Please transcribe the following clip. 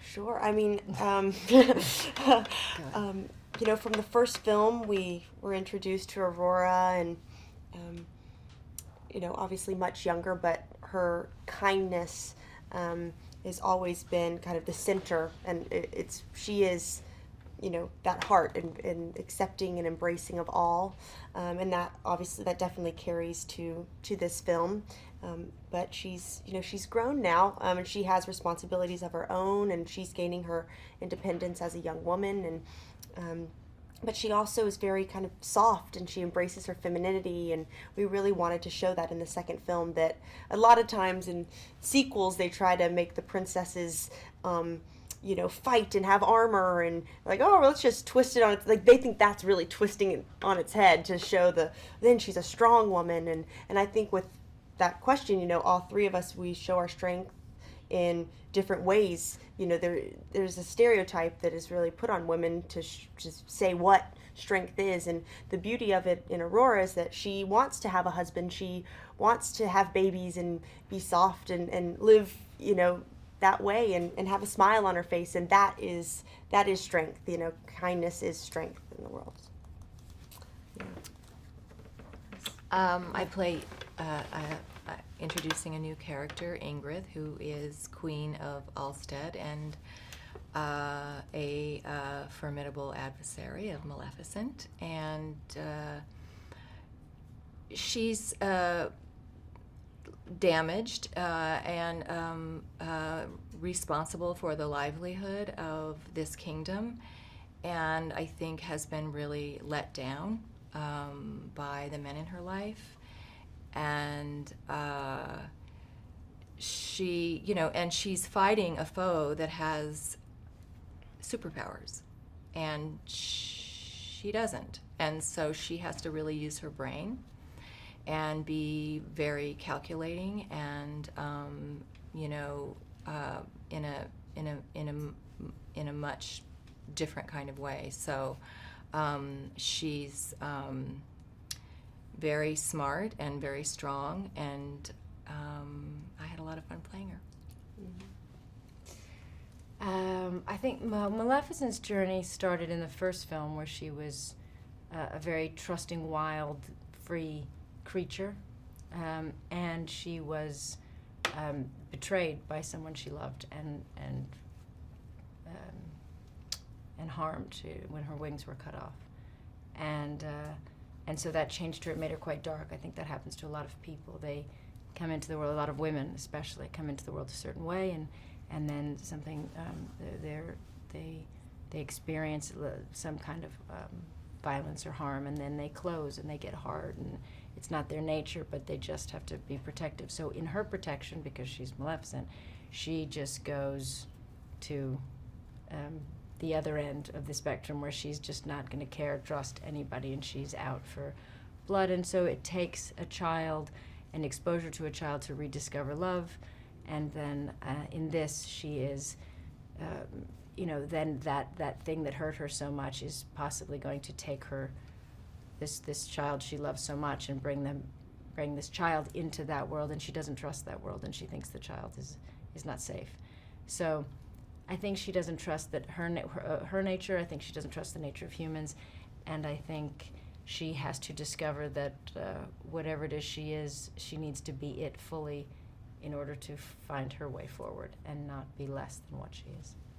Sure. I mean, Go ahead. from the first film, we were introduced to Aurora, and um, obviously much younger, but her kindness has always been kind of the center, and she is, that heart and accepting and embracing of all, and that obviously that definitely carries to this film. But she's grown now, and she has responsibilities of her own, and she's gaining her independence as a young woman, and but she also is very kind of soft, and she embraces her femininity, and we really wanted to show that in the second film. That a lot of times in sequels they try to make the princesses fight and have armor, and like, oh, let's just twist it on its, like, they think that's really twisting it on its head to show then she's a strong woman. And I think with that question, all three of us, we show our strength in different ways. There's a stereotype that is really put on women to just say what strength is, and the beauty of it in Aurora is that she wants to have a husband, she wants to have babies and be soft and live, that way, and have a smile on her face, and that is strength. Kindness is strength in the world. Yeah. I play introducing a new character, Ingrid, who is Queen of Ulstead and a formidable adversary of Maleficent. And she's damaged and responsible for the livelihood of this kingdom, and I think has been really let down by the men in her life. And she's fighting a foe that has superpowers, and she doesn't. And so she has to really use her brain and be very calculating, and in a much different kind of way. So she's very smart and very strong, and I had a lot of fun playing her. I think Maleficent's journey started in the first film, where she was a very trusting, wild, free creature, and she was betrayed by someone she loved and harmed when her wings were cut off, and so that changed her. It made her quite dark. I think that happens to a lot of people. They come into the world, a lot of women especially, come into the world a certain way, and then something they experience some kind of violence or harm, and then they close and they get hard, and it's not their nature, but they just have to be protective. So in her protection, because she's Maleficent, she just goes to the other end of the spectrum, where she's just not going to trust anybody, and she's out for blood. And so it takes a child, an exposure to a child, to rediscover love. And then in this, she is, then that thing that hurt her so much is possibly going to take her, this child she loves so much, and bring this child into that world, and she doesn't trust that world, and she thinks the child is not safe. So I think she doesn't trust that her nature. I think she doesn't trust the nature of humans, and I think she has to discover that whatever it is, she needs to be it fully in order to find her way forward and not be less than what she is.